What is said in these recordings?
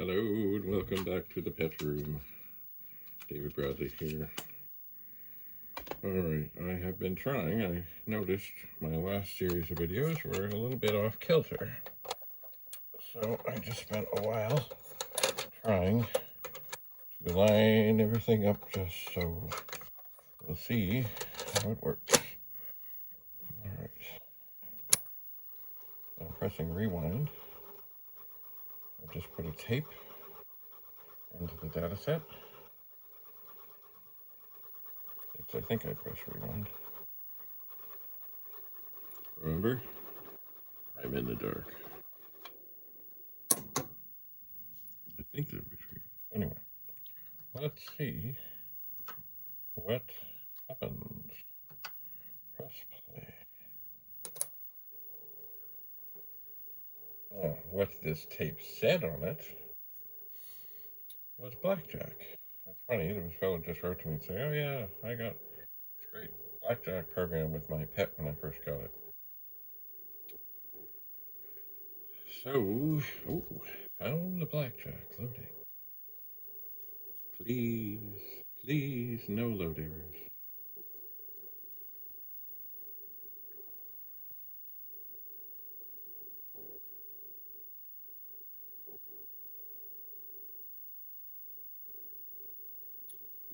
Hello and welcome back to the pet room. David Bradley here. Alright, I have been trying. I noticed my last series of videos were a little bit off kilter. So I just spent a while trying to line everything up just so we'll see how it works. Alright. I'm pressing rewind. I just put a tape into the Datasette. I think I pressed rewind. Remember, I'm in the dark. I think that was rewind. Anyway, let's see what happens. Press play. Now, what this tape said on it was blackjack. It's funny, there was a fellow just wrote to me and said, oh yeah, I got this great blackjack program with my pet when I first got it. So, found the blackjack, loading. Please, no load errors.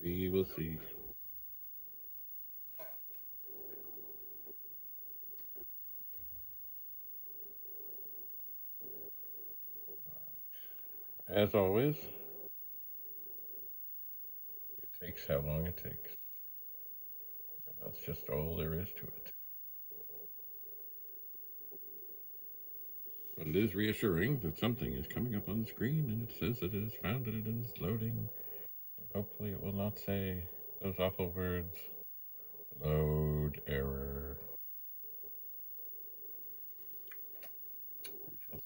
We will see. As always, it takes how long it takes. And that's just all there is to it. But it is reassuring that something is coming up on the screen and it says that it has found it and it is loading. And hopefully it will not say those awful words, load error. We shall see.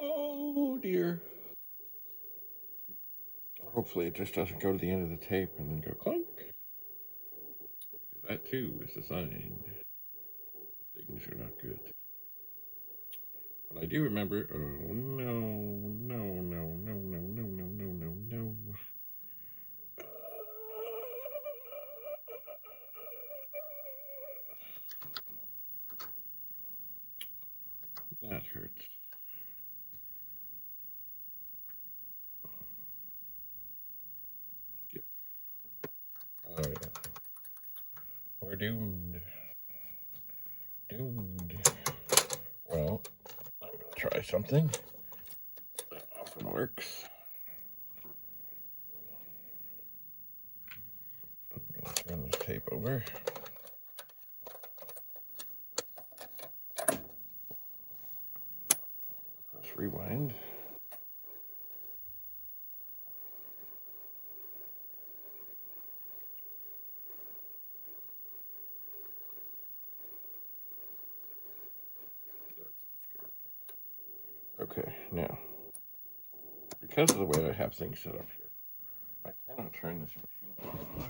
Oh dear. Hopefully it just doesn't go to the end of the tape and then go clunk. Because that too is a sign that things are not good. But I do remember, oh no. That hurts. Yep. Oh yeah. We're doomed. Well, I'm gonna try something that often works. I'm gonna turn this tape over. Press rewind. Okay, now, because of the way I have things set up here, I cannot turn this machine off.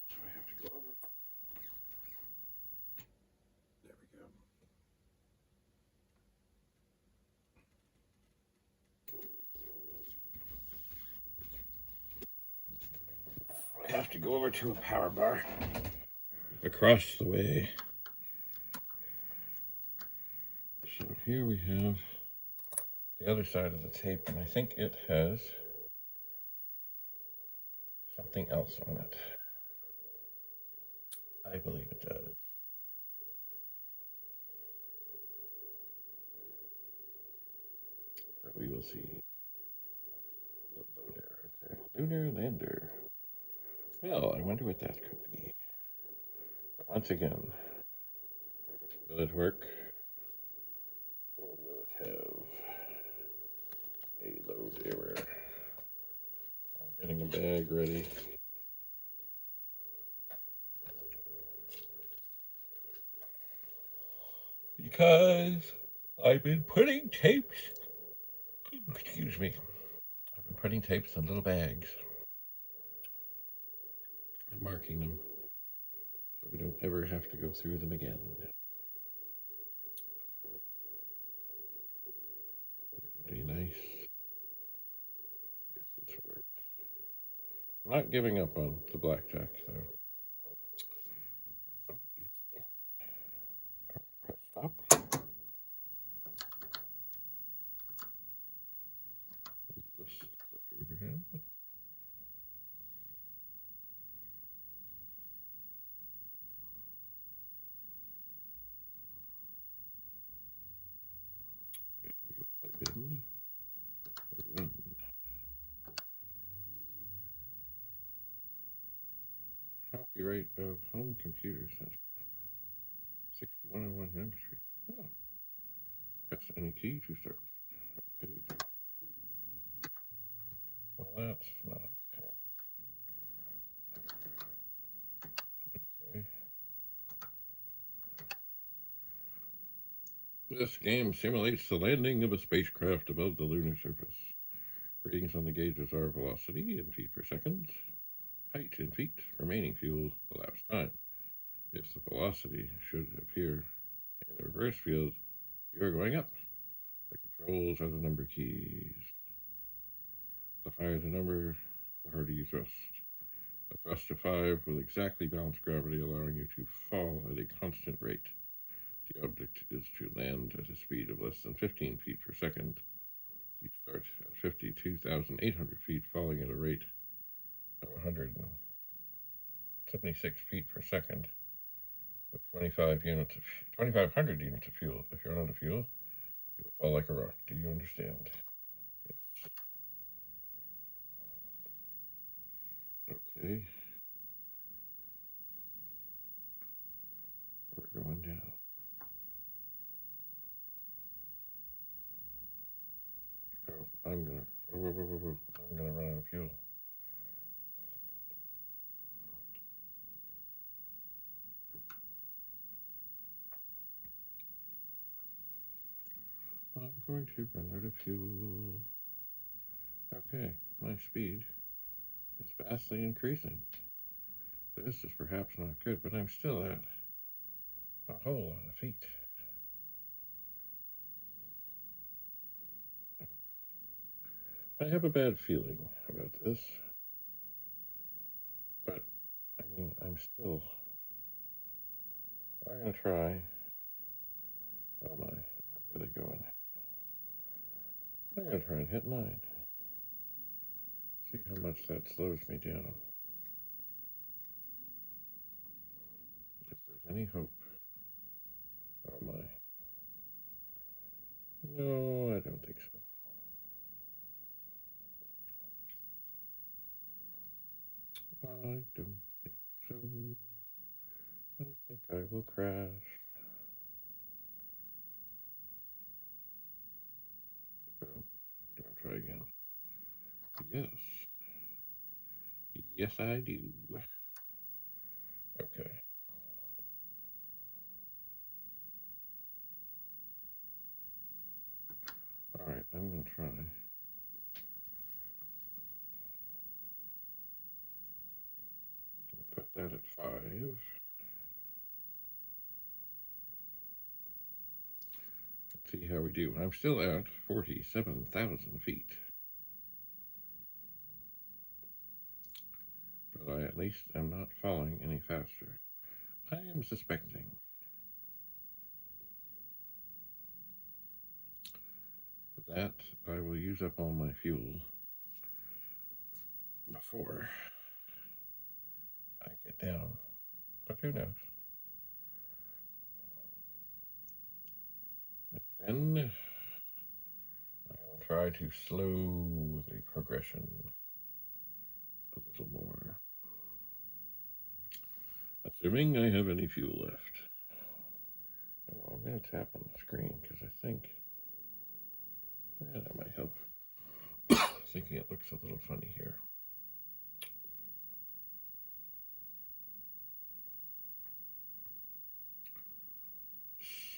So I have to go over. There we go. I have to go over to a power bar across the way. So here we have the other side of the tape, and I think it has something else on it. I believe it does. But we will see. The LUNAR, okay. LUNAR LANDER. Well, I wonder what that could be. But once again, will it work? Or will it have a load error? I'm getting a bag ready. Because I've been putting tapes, excuse me, I've been putting tapes in little bags and marking them so we don't ever have to go through them again. It would be nice if this worked. I'm not giving up on the blackjack, though. Press stop. This over him. We'll type in run. Copyright of Home Computer Center. 6101 Young Street. Oh. Press any key to start. Okay. Well, that's not handy. Okay. This game simulates the landing of a spacecraft above the lunar surface. Readings on the gauges are velocity in feet per second, height in feet, remaining fuel, elapsed time. If the velocity should appear in the reverse field, you are going up. The controls are the number keys. The higher the number, the harder you thrust. A thrust of 5 will exactly balance gravity, allowing you to fall at a constant rate. The object is to land at a speed of less than 15 feet per second. You start at 52,800 feet, falling at a rate of 176 feet per second with 2,500 units of fuel. If you're out of fuel, you will fall like a rock. Do you understand? Yes. Okay. We're going down. Oh, I'm gonna run out of fuel. I'm going to run out of fuel. Okay, my speed is vastly increasing. This is perhaps not good, but I'm still at a whole lot of feet. I have a bad feeling about this, but I mean, I'm gonna try. Oh my, I'm really going. I'm gonna try and hit 9. See how much that slows me down. If there's any hope. Oh my. No, I don't think so. I don't think so. I think I will crash. Boom. Do I try again? Yes. Yes, I do. Okay. Alright, I'm gonna try. Put that at 5. See how we do. I'm still at 47,000 feet. But I at least am not falling any faster. I am suspecting that I will use up all my fuel before I get down. But who knows? And then I will try to slow the progression a little more. Assuming I have any fuel left. Oh, I'm going to tap on the screen because I think that might help. Thinking it looks a little funny here.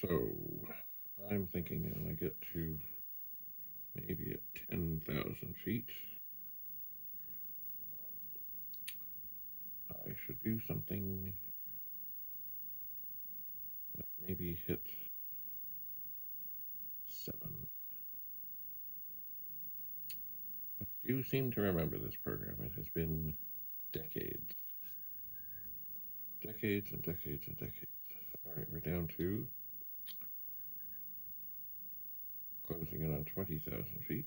So I'm thinking when I get to maybe at 10,000 feet, I should do something maybe hit 7. I do seem to remember this program. It has been decades. Decades and decades and decades. All right, we're down to closing in on 20,000 feet.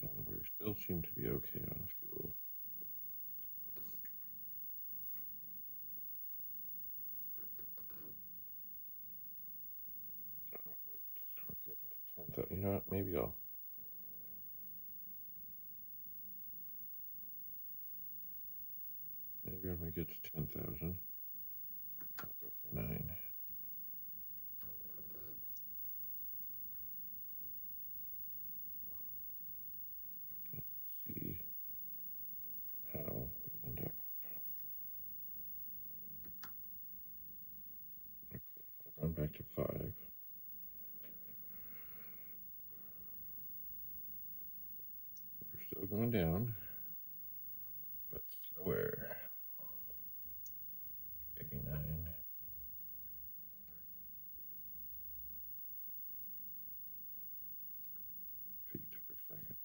And we still seem to be okay on fuel. All right, we're getting to 10,000. You know what? Maybe when we get to 10,000, I'll go for 9. Let's see how we end up. Okay, we're going back to 5. We're still going down, but slower. 89 feet per second.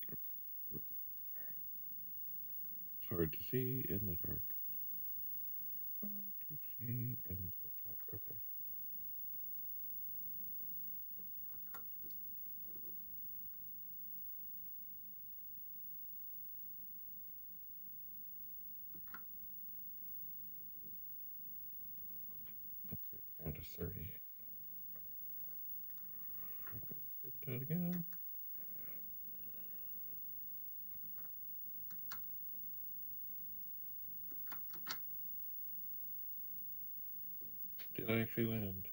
Okay, we're getting there. It's hard to see in the dark. Hard to see in the dark. Okay. Okay, we're down to 30. I'm gonna hit that again. Did I actually land?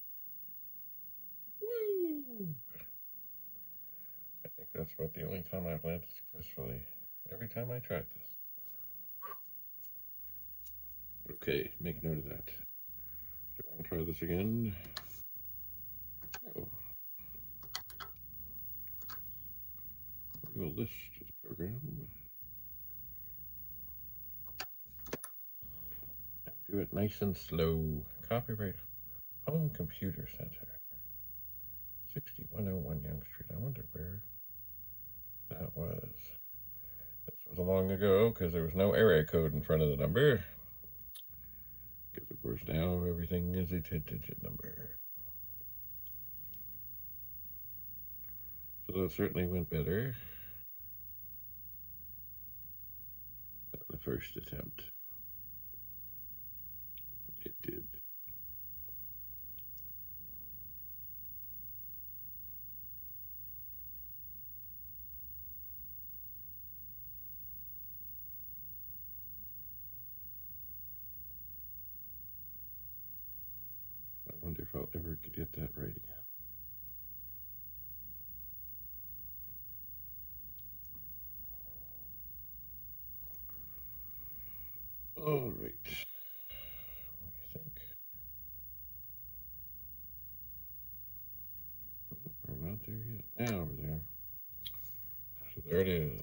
Woo! I think that's about the only time I've landed successfully. Every time I tried this. Okay, make note of that. Do I want to try this again? Oh. We will list the program. And do it nice and slow. Copyright Home Computer Center. 6101 Young Street. I wonder where that was. This was long ago because there was no area code in front of the number. Because, of course, now everything is a 10-digit number. So that certainly went better than the first attempt. It did. I wonder if I'll ever get that right again. All right. What do you think? We're not there yet. Now we're there. So there it is.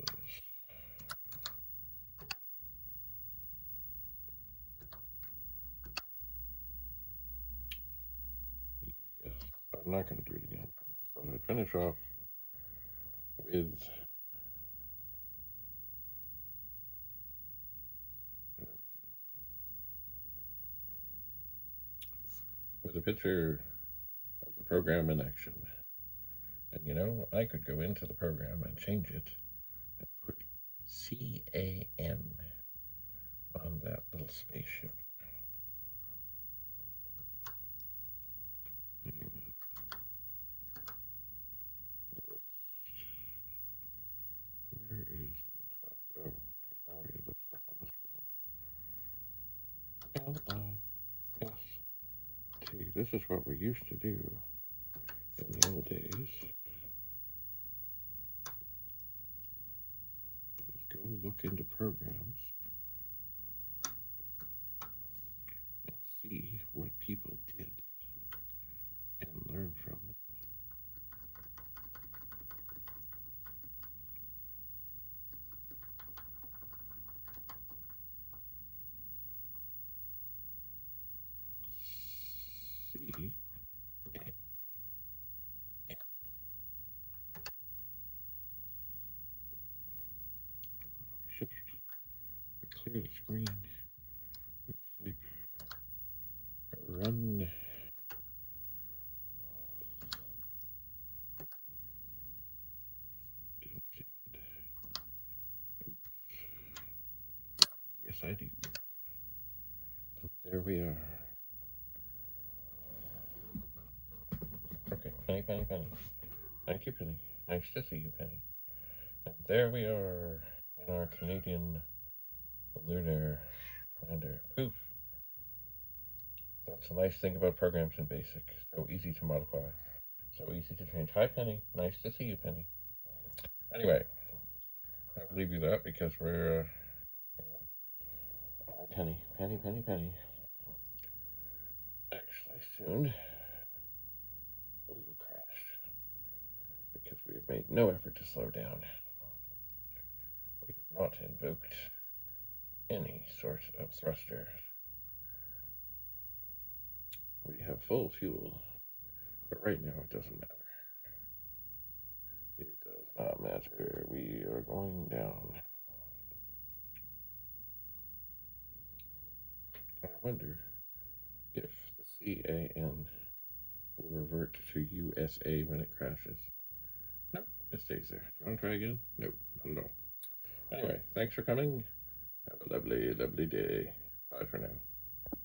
Yes, I'm not going to do it again. I just thought I'd finish off with a picture of the program in action. And you know, I could go into the program and change it and put CAN on that little spaceship. Where is the stuff? Oh, now we have the stuff on the screen. LIST. This is what we used to do in the old days. Just go look into programs and see what people did and learn from them. clear the screen. We type run. Yes, I do. And there we are. Okay, Penny, Penny, Penny. Thank you, Penny. Nice to see you, Penny. And there we are in our Canadian lunar lander. Poof. That's a nice thing about programs in BASIC. So easy to modify. So easy to change. Hi, Penny. Nice to see you, Penny. Anyway, I'll leave you that because we're... Penny, Penny, Penny, Penny. Actually, soon we will crash because we have made no effort to slow down. We have not invoked any sort of thruster. We have full fuel, but right now it doesn't matter. It does not matter. We are going down. I wonder if the CAN will revert to USA when it crashes. Nope, it stays there. Do you want to try again? Nope, not at all. Anyway, thanks for coming. Have a lovely, lovely day. Bye for now.